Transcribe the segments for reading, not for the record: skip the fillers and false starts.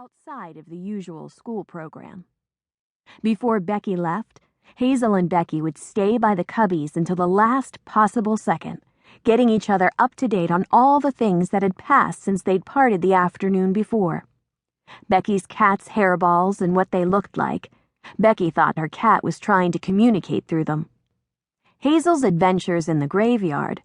outside of the usual school program. Before Becky left, Hazel and Becky would stay by the cubbies until the last possible second, getting each other up to date on all the things that had passed since they'd parted the afternoon before. Becky's cat's hairballs and what they looked like. Becky thought her cat was trying to communicate through them. Hazel's adventures in the graveyard,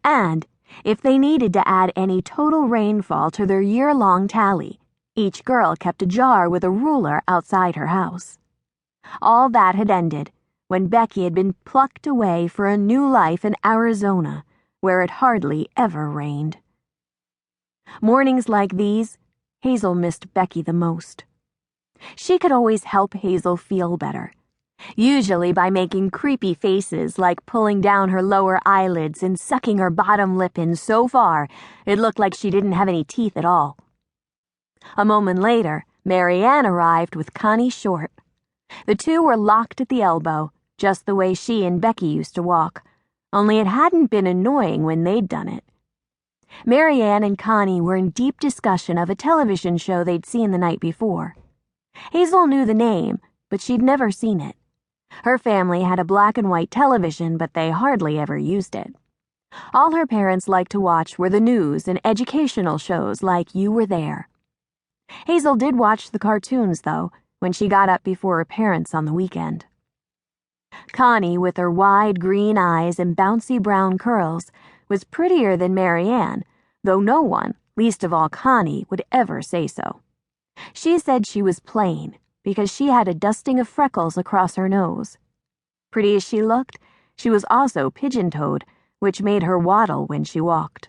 and if they needed to add any total rainfall to their year-long tally, each girl kept a jar with a ruler outside her house. All that had ended when Becky had been plucked away for a new life in Arizona, where it hardly ever rained. Mornings like these, Hazel missed Becky the most. She could always help Hazel feel better, usually by making creepy faces like pulling down her lower eyelids and sucking her bottom lip in so far it looked like she didn't have any teeth at all. A moment later, Mary Ann arrived with Connie Short. The two were locked at the elbow, just the way she and Becky used to walk, only it hadn't been annoying when they'd done it. Mary Ann and Connie were in deep discussion of a television show they'd seen the night before. Hazel knew the name, but she'd never seen it. Her family had a black and white television, but they hardly ever used it. All her parents liked to watch were the news and educational shows like You Were There. Hazel did watch the cartoons, though, when she got up before her parents on the weekend. Connie, with her wide green eyes and bouncy brown curls, was prettier than Mary Ann, though no one, least of all Connie, would ever say so. She said she was plain because she had a dusting of freckles across her nose. Pretty as she looked, she was also pigeon-toed, which made her waddle when she walked.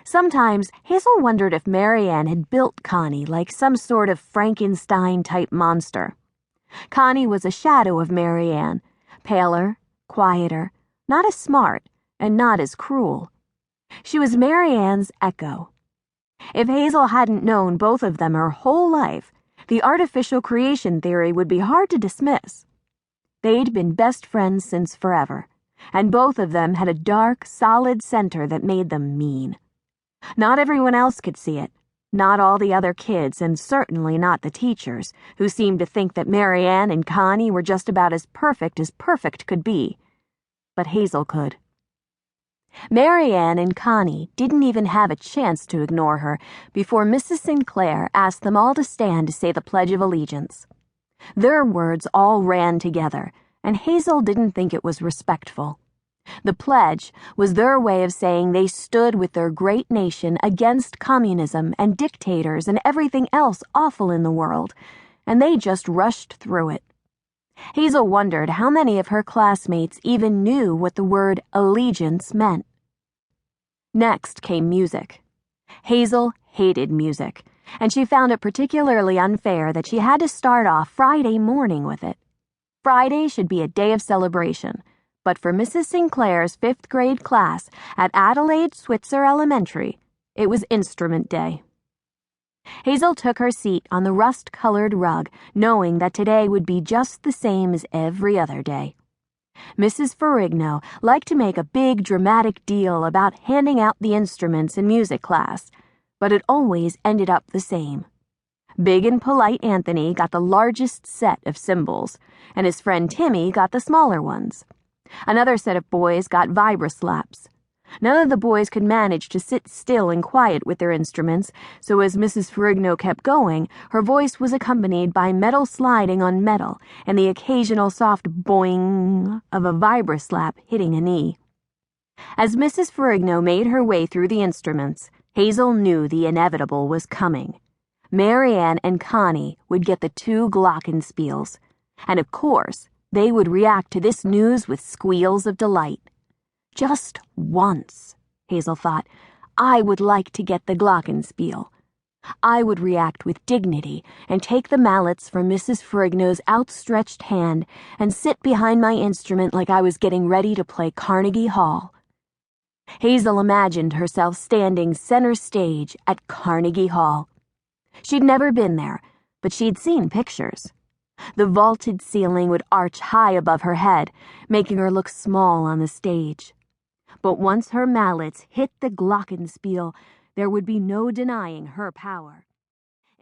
Sometimes Hazel wondered if Mary Ann had built Connie like some sort of Frankenstein-type monster. Connie was a shadow of Mary Ann, paler, quieter, not as smart, and not as cruel. She was Mary Ann's echo. If Hazel hadn't known both of them her whole life, the artificial creation theory would be hard to dismiss. They'd been best friends since forever, and both of them had a dark, solid center that made them mean. Not everyone else could see it, not all the other kids, and certainly not the teachers, who seemed to think that Mary Ann and Connie were just about as perfect could be. But Hazel could. Mary Ann and Connie didn't even have a chance to ignore her before Mrs. Sinclair asked them all to stand to say the Pledge of Allegiance. Their words all ran together, and Hazel didn't think it was respectful. The pledge was their way of saying they stood with their great nation against communism and dictators and everything else awful in the world, and they just rushed through it. Hazel wondered how many of her classmates even knew what the word allegiance meant. Next came music. Hazel hated music, and she found it particularly unfair that she had to start off Friday morning with it. Friday should be a day of celebration, but for Mrs. Sinclair's 5th grade class at Adelaide Switzer Elementary, it was instrument day. Hazel took her seat on the rust-colored rug, knowing that today would be just the same as every other day. Mrs. Ferrigno liked to make a big, dramatic deal about handing out the instruments in music class, but it always ended up the same. Big and polite Anthony got the largest set of cymbals, and his friend Timmy got the smaller ones. Another set of boys got vibra-slaps. None of the boys could manage to sit still and quiet with their instruments, so as Mrs. Ferrigno kept going, her voice was accompanied by metal sliding on metal and the occasional soft boing of a vibra-slap hitting a knee. As Mrs. Ferrigno made her way through the instruments, Hazel knew the inevitable was coming. Mary Ann and Connie would get the 2 glockenspiels, and of course, they would react to this news with squeals of delight. Just once, Hazel thought, I would like to get the glockenspiel. I would react with dignity and take the mallets from Mrs. Ferrigno's outstretched hand and sit behind my instrument like I was getting ready to play Carnegie Hall. Hazel imagined herself standing center stage at Carnegie Hall. She'd never been there, but she'd seen pictures. The vaulted ceiling would arch high above her head, making her look small on the stage. But once her mallets hit the glockenspiel, there would be no denying her power.